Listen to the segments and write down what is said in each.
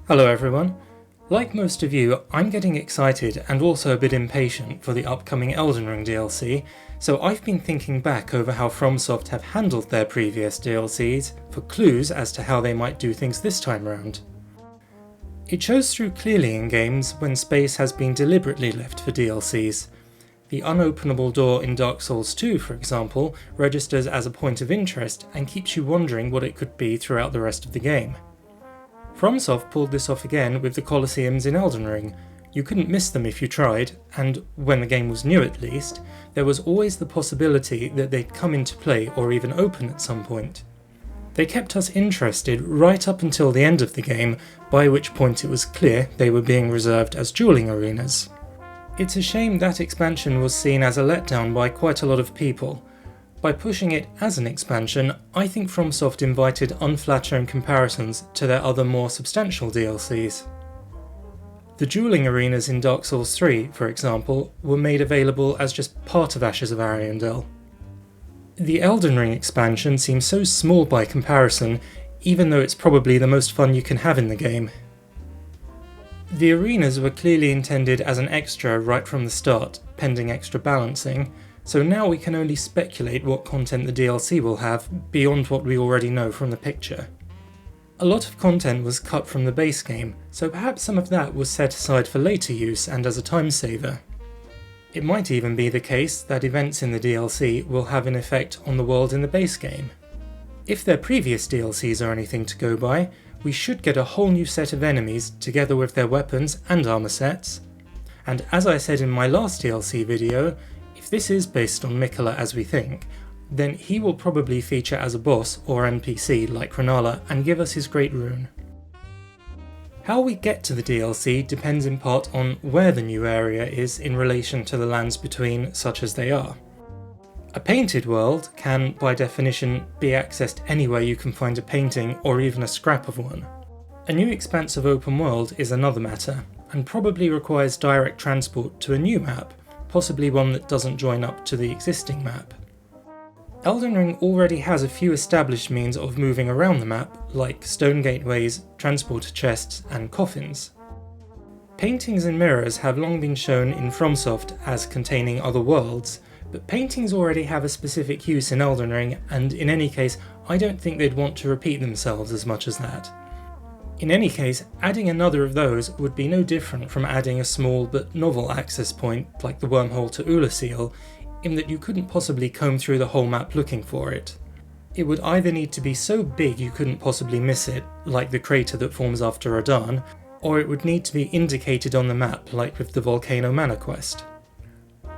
Hello everyone. Like most of you, I'm getting excited and also a bit impatient for the upcoming Elden Ring DLC, so I've been thinking back over how FromSoft have handled their previous DLCs for clues as to how they might do things this time around. It shows through clearly in games when space has been deliberately left for DLCs. The unopenable door in Dark Souls 2, for example, registers as a point of interest and keeps you wondering what it could be throughout the rest of the game. FromSoft pulled this off again with the Colosseums in Elden Ring. You couldn't miss them if you tried, and when the game was new at least, there was always the possibility that they'd come into play or even open at some point. They kept us interested right up until the end of the game, by which point it was clear they were being reserved as dueling arenas. It's a shame that expansion was seen as a letdown by quite a lot of people. By pushing it as an expansion, I think FromSoft invited unflattering comparisons to their other more substantial DLCs. The dueling arenas in Dark Souls 3, for example, were made available as just part of Ashes of Ariandel. The Elden Ring expansion seems so small by comparison, even though it's probably the most fun you can have in the game. The arenas were clearly intended as an extra right from the start, pending extra balancing, so now we can only speculate what content the DLC will have beyond what we already know from the picture. A lot of content was cut from the base game, so perhaps some of that was set aside for later use and as a time saver. It might even be the case that events in the DLC will have an effect on the world in the base game. If their previous DLCs are anything to go by, we should get a whole new set of enemies together with their weapons and armor sets. And as I said in my last DLC video, if this is based on Miquella as we think, then he will probably feature as a boss or NPC like Renala and give us his great rune. How we get to the DLC depends in part on where the new area is in relation to the lands between, such as they are. A painted world can, by definition, be accessed anywhere you can find a painting or even a scrap of one. A new expanse of open world is another matter, and probably requires direct transport to a new map, possibly one that doesn't join up to the existing map. Elden Ring already has a few established means of moving around the map, like stone gateways, transporter chests, and coffins. Paintings and mirrors have long been shown in FromSoft as containing other worlds, but paintings already have a specific use in Elden Ring, and in any case, I don't think they'd want to repeat themselves as much as that. In any case, adding another of those would be no different from adding a small but novel access point like the wormhole to Ulasil, in that you couldn't possibly comb through the whole map looking for it. It would either need to be so big you couldn't possibly miss it, like the crater that forms after Radahn, or it would need to be indicated on the map like with the Volcano Manor quest.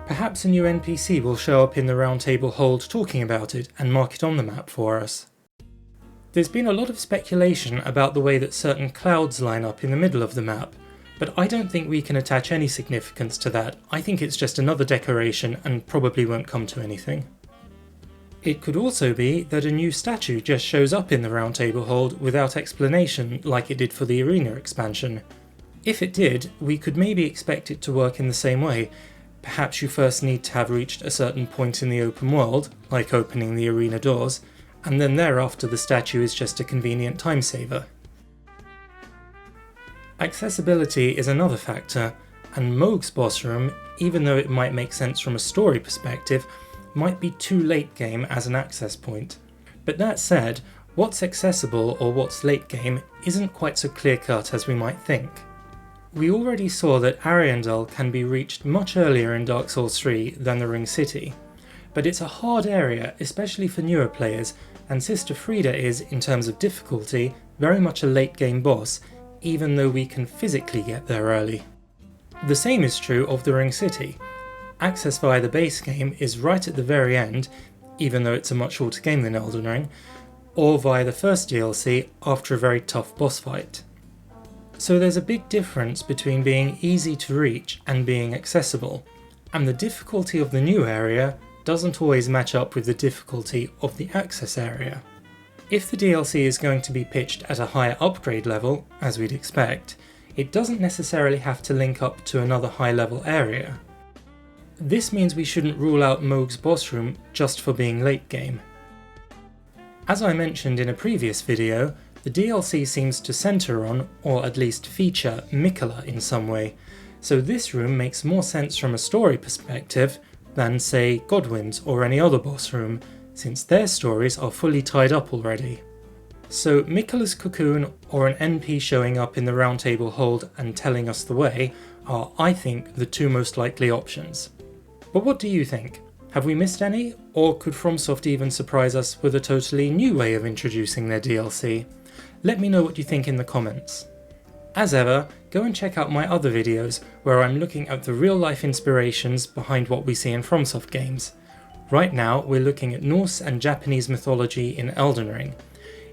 Perhaps a new NPC will show up in the Round Table Hold talking about it and mark it on the map for us. There's been a lot of speculation about the way that certain clouds line up in the middle of the map, but I don't think we can attach any significance to that. I think it's just another decoration and probably won't come to anything. It could also be that a new statue just shows up in the Round Table Hold without explanation like it did for the Arena expansion. If it did, we could maybe expect it to work in the same way. Perhaps you first need to have reached a certain point in the open world, like opening the arena doors, and then thereafter the statue is just a convenient time saver. Accessibility is another factor, and Mohg's boss room, even though it might make sense from a story perspective, might be too late game as an access point. But that said, what's accessible or what's late game isn't quite so clear cut as we might think. We already saw that Ariandel can be reached much earlier in Dark Souls 3 than the Ring City, but it's a hard area, especially for newer players, and Sister Frieda is, in terms of difficulty, very much a late game boss, even though we can physically get there early. The same is true of the Ring City. Access via the base game is right at the very end, even though it's a much shorter game than Elden Ring, or via the first DLC after a very tough boss fight. So there's a big difference between being easy to reach and being accessible, and the difficulty of the new area doesn't always match up with the difficulty of the access area. If the DLC is going to be pitched at a higher upgrade level, as we'd expect, it doesn't necessarily have to link up to another high level area. This means we shouldn't rule out Mohg's boss room just for being late game. As I mentioned in a previous video, The DLC seems to centre on, or at least feature, Miquella in some way, so this room makes more sense from a story perspective than, say, Godwyn's or any other boss room, since their stories are fully tied up already. So Miquella's cocoon or an NP showing up in the Round Table Hold and telling us the way are, I think, the two most likely options. But what do you think? Have we missed any? Or could FromSoft even surprise us with a totally new way of introducing their DLC? Let me know what you think in the comments. As ever, go and check out my other videos where I'm looking at the real life inspirations behind what we see in FromSoft games. Right now we're looking at Norse and Japanese mythology in Elden Ring.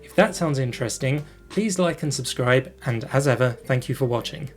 If that sounds interesting, please like and subscribe, and as ever, thank you for watching.